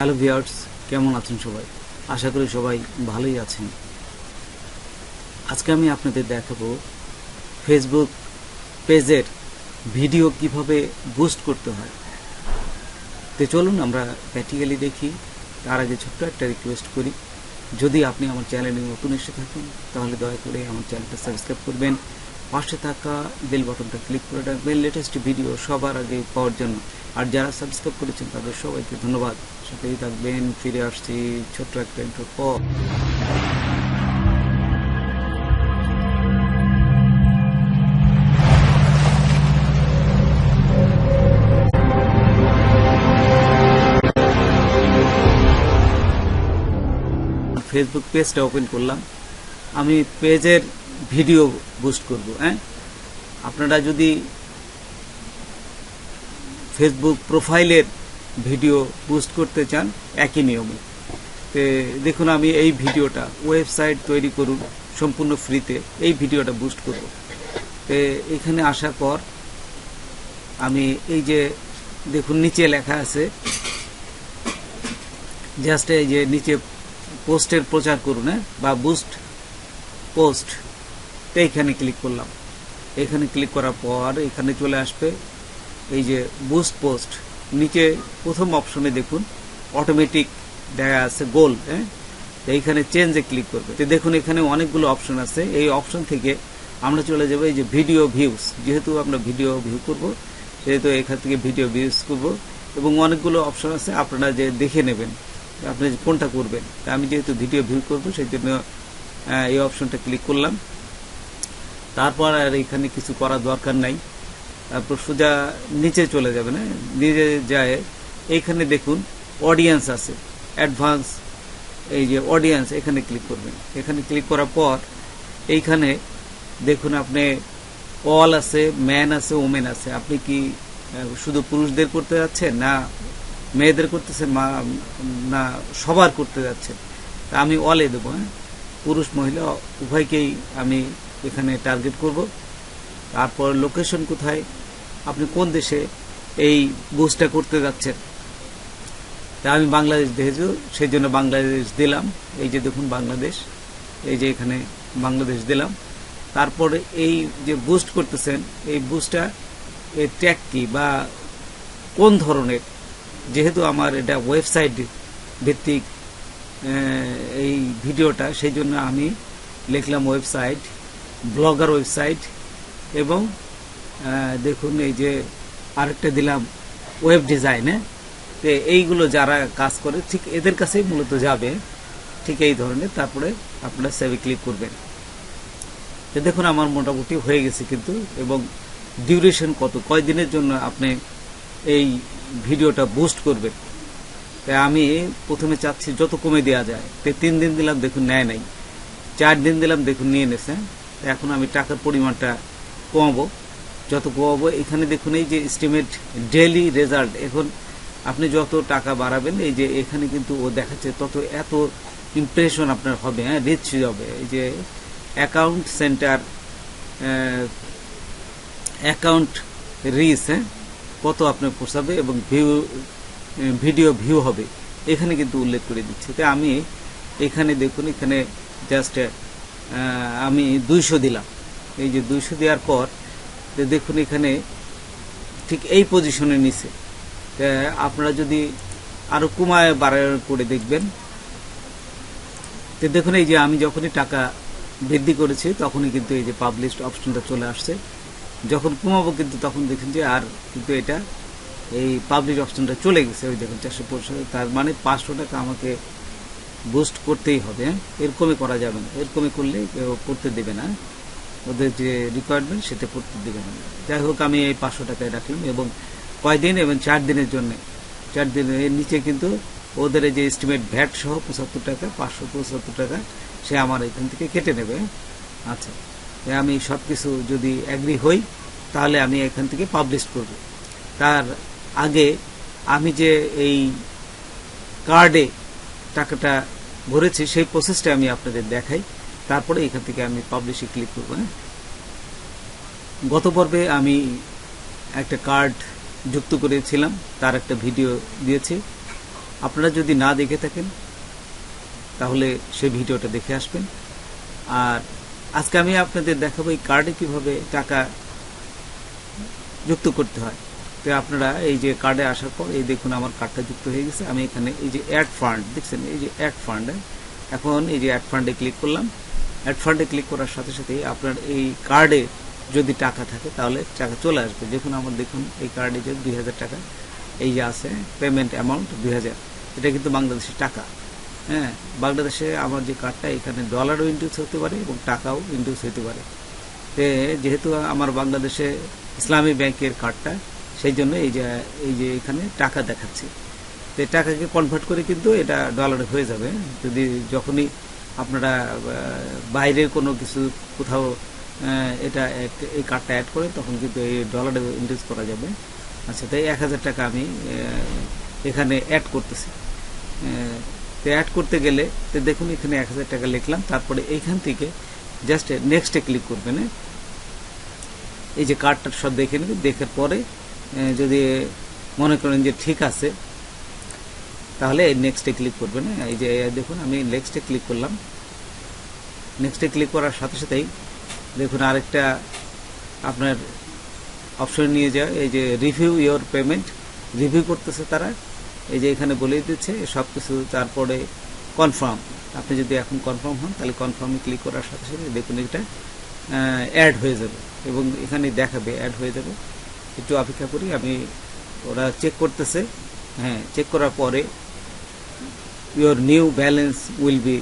Hello viewers, কেমন আছেন সবাই? আশা করি সবাই ভালোই আছেন। আজকে আমি আপনাদের দেখাবো ফেসবুক পেজের ভিডিও কিভাবে বুস্ট করতে হয়। তো চলুন আমরা প্র্যাকটিক্যালি দেখি। তার আগে ছোট্ট একটা রিকোয়েস্ট করি, যদি আপনি আমার চ্যানেলে নতুন এসে থাকেন তাহলে দয়া করে আমার চ্যানেলটা সাবস্ক্রাইব করবেন, পাশে থাকা বেল বাটনটা ক্লিক করে রাখবেন লেটেস্ট ভিডিও সবার আগে পাওয়ার জন্য। আর যারা সাবস্ক্রাইব করেছেন তাদের সবাইকে ধন্যবাদ। সাথেই থাকবেন। ফিরে আসছি ছোট্ট একটা ইন্ট্রোর পর। ফেসবুক পেজটা ওপেন করলাম। আমি পেজের ভিডিও বুস্ট করব। আপনারা যদি ফেসবুক প্রোফাইলের ভিডিও বুস্ট করতে চান একই নিয়মে। তো দেখুন, আমি এই ভিডিওটা ওয়েবসাইট তৈরি করুন সম্পূর্ণ ফ্রিতে এই ভিডিওটা বুস্ট করব। তো এখানে আসার পর আমি এই যে দেখুন নিচে লেখা আছে জাস্ট এই যে নিচে পোস্টের প্রচার করুন বা বুস্ট পোস্ট, তো এইখানে ক্লিক করলাম। এখানে ক্লিক করার পর এখানে চলে আসবে এই যে বুস্ট পোস্ট। নিচে প্রথম অপশনে দেখুন অটোমেটিক দেখা আছে গোল। তো এইখানে চেঞ্জে ক্লিক করবে। তো দেখুন এখানে অনেকগুলো অপশন আছে। এই অপশন থেকে আমরা চলে যাবো এই যে ভিডিও ভিউস। যেহেতু আমরা ভিডিও ভিউ করব সেহেতু এখান থেকে ভিডিও ভিউস করব, এবং অনেকগুলো অপশন আছে আপনারা যে দেখে নেবেন আপনি কোনটা করবেন। তা আমি যেহেতু ভিডিও ভিউ করব সেই জন্য এই অপশনটা ক্লিক করলাম। তারপর আর এখানে কিছু করার দরকার নাই। তারপর সোজা নিচে চলে যাবে না, নিচে যায় এইখানে দেখুন অডিয়েন্স আছে, অ্যাডভান্স এই যে অডিয়েন্স, এখানে ক্লিক করবেন। এখানে ক্লিক করার পর এইখানে দেখুন আপনি অল আছে, ম্যান আছে, ওমেন আছে। আপনি কি শুধু পুরুষদের করতে যাচ্ছেন, না মেয়েদের করতেছেন, না সবার করতে যাচ্ছেন? তা আমি অলে দেবো। পুরুষ মহিলা উভয়কেই আমি এখানে টার্গেট করব। তারপর লোকেশন কোথায়, আপনি কোন দেশে এই বুস্টটা করতে যাচ্ছেন। তা আমি বাংলাদেশ যেহেতু সেই জন্য বাংলাদেশ দিলাম। এই যে দেখুন বাংলাদেশ, এই যে এখানে বাংলাদেশ দিলাম। তারপরে এই যে বুস্ট করতেছেন এই বুস্টটা এর ট্যাগ কি বা কোন ধরনের, যেহেতু আমার এটা ওয়েবসাইট ভিত্তিক এই ভিডিওটা, সেই জন্য আমি লিখলাম ওয়েবসাইট, ব্লগার ওয়েবসাইট, এবং দেখুন এই যে আরেকটা দিলাম ওয়েব ডিজাইন। তো এইগুলো যারা কাজ করে ঠিক এদের কাছেই মূলত যাবে, ঠিক এই ধরনের। তারপরে আপনারা সেভে ক্লিক করবেন। তো দেখুন আমার মোটামুটি হয়ে গেছে কিন্তু, এবং ডিউরেশন কয় দিনের জন্য আপনি এই ভিডিওটা বুস্ট করবেন। তাই আমি প্রথমে চাচ্ছি যত কমে দেওয়া যায়। তো 3 দিন দিলাম, দেখুন নেয় নাই। 4 দিন দিলাম, দেখুন নিয়ে নেছে। এখন আমি টাকার পরিমাণটা কমাবো। যত কমাবো এখানে দেখুন এই যে এস্টিমেট ডেইলি রেজাল্ট, এখন আপনি যত টাকা বাড়াবেন এই যে এখানে কিন্তু ও দেখাচ্ছে তত এত ইমপ্রেশন আপনার হবে, রিচ হবে। এই যে অ্যাকাউন্ট সেন্টার, অ্যাকাউন্ট রিচ, কত আপনার পোষাবে, এবং ভিডিও ভিউ হবে এখানে কিন্তু উল্লেখ করে দিচ্ছে। তাই আমি এখানে দেখুন এখানে জাস্ট আমি 200 দিলাম। এই যে 200 দেওয়ার পর দেখুন এখানে ঠিক এই পজিশনে নিচে। আপনারা যদি আরো কমায় বাড়ায় করে দেখবেন, তো দেখুন এই যে আমি যখনই টাকা বৃদ্ধি করেছি তখনই কিন্তু এই যে পাবলিশ অপশনটা চলে আসছে। যখন কমাবো কিন্তু তখন দেখুন যে আর কিন্তু এটা এই পাবলিশ অপশনটা চলে গেছে। ওই দেখুন 450, তার মানে 500 টাকা আমাকে বুস্ট করতেই হবে। এর কমে করা যাবে না, এর কমে করলে কেউ করতে দেবে না, ওদের যে রিকোয়ারমেন্ট সেটা করতে দেবে না। যাই হোক আমি এই 500 টাকায় রাখলাম, এবং কয়দিন, এবং 4 দিনের জন্য। 4 দিনের নিচে কিন্তু ওদের যে এস্টিমেট ভ্যাট সহ 75 টাকা, 575 টাকা সে আমার এখান থেকে কেটে নেবে। আচ্ছা, আমি সব কিছু যদি অ্যাগ্রি হই তাহলে আমি এখান থেকে পাবলিশ করব। তার আগে আমি যে এই কার্ডে টাকাটা ভরেছি সেই প্রসেসটা আমি আপনাদের দেখাই, তারপরে এখান থেকে আমি পাবলিশে ক্লিক করব। গত পর্বে আমি একটা কার্ড যুক্ত করেছিলাম, তার একটা ভিডিও দিয়েছি। আপনারা যদি না দেখে থাকেন তাহলে সেই ভিডিওটা দেখে আসবেন। আর আজকে আমি আপনাদের দেখাবো এই কার্ডে কিভাবে টাকা যুক্ত করতে হয়। তো আপনারা এই যে কার্ডে আসার পর এই দেখুন আমার কার্ডটা যুক্ত হয়ে গেছে। আমি এখানে এই যে অ্যাড ফান্ড দেখছেন, এই যে অ্যাড ফান্ড, এখন এই যে অ্যাড ফান্ডে ক্লিক করলাম। অ্যাড ফান্ডে ক্লিক করার সাথে সাথে আপনার এই কার্ডে যদি টাকা থাকে তাহলে টাকা চলে আসবে। দেখুন আমার দেখুন এই কার্ডে যে 2000 টাকা এই যে আছে, পেমেন্ট অ্যামাউন্ট 2000, এটা কিন্তু বাংলাদেশের টাকা। হ্যাঁ, বাংলাদেশে আমার যে কার্ডটা এখানে ডলারও ইনডিউস হতে পারে এবং টাকাও ইনডিউস হতে পারে। যেহেতু আমার বাংলাদেশে ইসলামী ব্যাংকের কার্ডটা, সেই জন্য এই যে এখানে টাকা দেখাচ্ছে। তো টাকাকে কনভার্ট করে কিন্তু এটা ডলারে হয়ে যাবে। যদি যখনই আপনারা বাইরের কোনো কিছু কোথাও এটা এই কার্ডটা অ্যাড করে তখন কিন্তু এই ডলারে ইনডিউস করা যাবে। আচ্ছা, তাই 1000 টাকা আমি এখানে অ্যাড করতেছি। তো অ্যাড করতে গেলে তো দেখুন এখানে 1000 টাকা লিখলাম, তারপরে এইখান থেকে জাস্ট নেক্সটে ক্লিক করবেন। এই যে কার্ডটা সব দেখে নেবেন, দেখার পরে যদি মনে করেন যে ঠিক আছে তাহলে নেক্সটে ক্লিক করবেন। এই যে দেখুন আমি নেক্সটে ক্লিক করলাম। নেক্সটে ক্লিক করার সাথে সাথেই দেখুন আরেকটা আপনার অপশন নিয়ে যায়, এই যে রিভিউ ইওর পেমেন্ট, রিভিউ করতেছে তারা। এই যে এখানে বলেই দিচ্ছে সব কিছু, তারপরে কনফার্ম। আপনি যদি এখন কনফার্ম হন তাহলে কনফার্মে ক্লিক করার সাথে সাথে দেখুন এটা অ্যাড হয়ে যাবে এবং এখানে দেখাবে অ্যাড হয়ে যাবে। একটু অপেক্ষা করি, আমি ওরা চেক করতেছে। হ্যাঁ, চেক করার পরে your new balance will be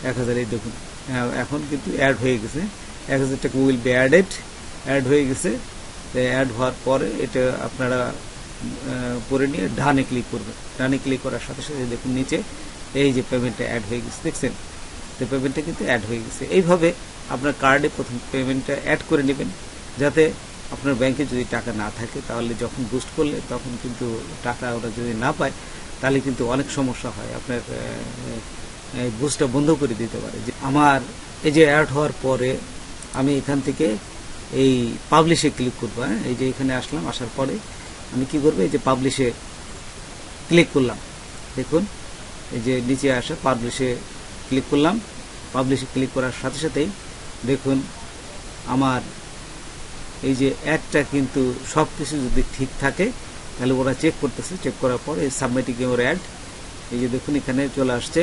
1000, এই দেখুন এখন কিন্তু অ্যাড হয়ে গেছে। 1000 টাকা উইল বি অ্যাড হয়ে গেছে। অ্যাড হওয়ার পরে এটা আপনারা পরে নিয়ে ডানে ক্লিক করবেন। ডানে ক্লিক করার সাথে সাথে দেখুন নিচে এই যে পেমেন্টটা অ্যাড হয়ে গেছে, দেখছেন? তো পেমেন্টটা কিন্তু অ্যাড হয়ে গেছে। এইভাবে আপনার কার্ডে প্রথম পেমেন্টটা অ্যাড করে নেবেন, যাতে আপনার ব্যাংকে যদি টাকা না থাকে তাহলে যখন বুস্ট করলে তখন কিন্তু টাকা ওরা যদি না পায় তাহলে কিন্তু অনেক সমস্যা হয়, আপনার বুস্টটা বন্ধ করে দিতে পারে। আমার এই যে অ্যাড হওয়ার পরে আমি এখান থেকে এই পাবলিশে ক্লিক করবো। এই যে এখানে আসলাম, আসার পরে আমি কি করবো, এই যে পাবলিশে ক্লিক করলাম। দেখুন এই যে নিচে আসা পাবলিশে ক্লিক করলাম। পাবলিশে ক্লিক করার সাথে সাথেই দেখুন আমার এই যে অ্যাডটা কিন্তু সব কিছু যদি ঠিক থাকে তাহলে ওরা চেক করতেছে। চেক করার পর এই সাবমিটিং ইউর অ্যাড, এই যে দেখুন এখানে চলে আসছে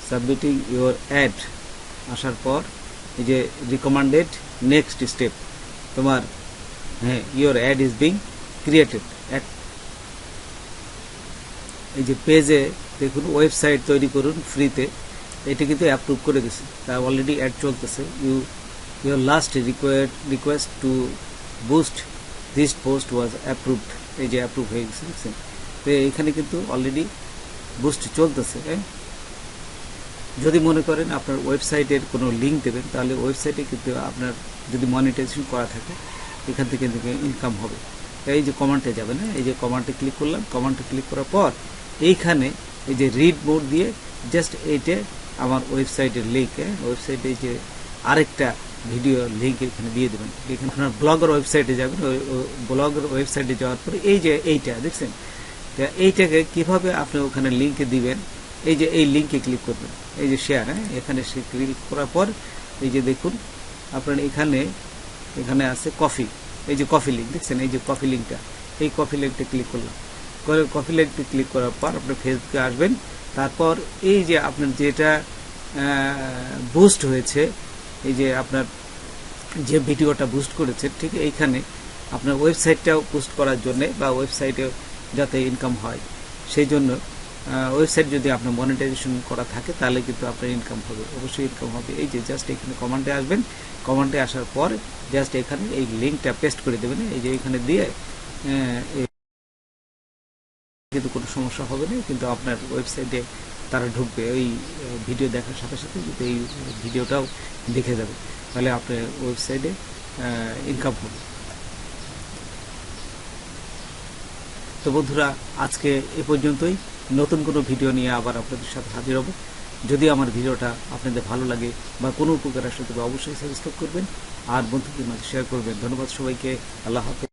সাবমিটিং ইউর অ্যাড। আসার পর এই যে রিকমেন্ডেড নেক্সট স্টেপ, তোমার হ্যাঁ your add is being created. এই যে পেজে দেখুন ওয়েবসাইট তৈরি করুন ফ্রিতে, এটা কিন্তু অ্যাপ্রুভ করে দিচ্ছে, তা অলরেডি অ্যাড চলতেছে। Your last request to boost this post was approved, এই যে অ্যাপ্রুভ হয়ে গেছে, দেখছেন? তো এখানে কিন্তু অলরেডি বুস্ট চলতেছে। যদি মনে করেন আপনার ওয়েবসাইটের কোনো লিঙ্ক দেবেন তাহলে ওয়েবসাইটে কিন্তু আপনার যদি মনিটাইজেশন করা থাকে এখান থেকে ইনকাম হবে। এই যে কমান্ডে যাবেন, এই যে কমান্ডে ক্লিক করলাম। কমান্ডে ক্লিক করার পর এইখানে এই যে রিড মোড দিয়ে জাস্ট এইটা আমার ওয়েবসাইটের লিঙ্ক, ওয়েবসাইটে যে আরেকটা ভিডিও লিঙ্ক এখানে দিয়ে দেবেন। এখানে আপনার ব্লগের ওয়েবসাইটে যাবেন। ব্লগের ওয়েবসাইটে যাওয়ার পরে এই যে এইটা দেখছেন, এইটাকে কিভাবে আপনি ওখানে লিঙ্কে দিবেন, এই যে এই লিঙ্কে ক্লিক করবেন, এই যে শেয়ার, এখানে ক্লিক করার পর এই যে দেখুন আপনার এখানে আছে কফি, এই যে কফি লিঙ্ক দেখছেন, এই যে কফি লিঙ্কটা, এই কফি লিঙ্কটা ক্লিক করলাম। কফি লিঙ্কটা ক্লিক করার পর আপনি ফেসবুকে আসবেন। তারপর এই যে আপনার যেটা বুস্ট হয়েছে, এই যে আপনার যে ভিডিওটা বুস্ট করেছে, ঠিক এইখানে আপনার ওয়েবসাইটটাও বুস্ট করার জন্য বা ওয়েবসাইটে যাতে ইনকাম হয় সেই জন্য ওয়েবসাইট যদি আপনার মনিটাইজেশন করা থাকে তাহলে কিন্তু আপনার ইনকাম হবে, অবশ্যই ইনকাম হবে। এই যে জাস্ট এখানে কমান্ডে আসবেন। কমান্ডে আসার পর জাস্ট এখানে এই লিঙ্কটা পেস্ট করে দেবেন, এই যে এখানে দিয়ে কিন্তু কোনো সমস্যা হবে না, কিন্তু আপনার ওয়েবসাইটে তারা ঢুকবে ওই ভিডিও দেখার সাথে সাথে, কিন্তু এই ভিডিওটাও দেখে যাবে, তাহলে আপনার ওয়েবসাইটে ইনকাম হবে। তো বন্ধুরা, আজকে এ পর্যন্তই। নতুন কোনো ভিডিও নিয়ে আবার আপনাদের সাথে হাজির হব। যদি আমার ভিডিওটা আপনাদের ভালো লাগে বা কোনো উপকার আসে তবে অবশ্যই সাবস্ক্রাইব করবেন আর বন্ধুদের মাঝে শেয়ার করবেন। ধন্যবাদ সবাইকে। আল্লাহ হাফেজ।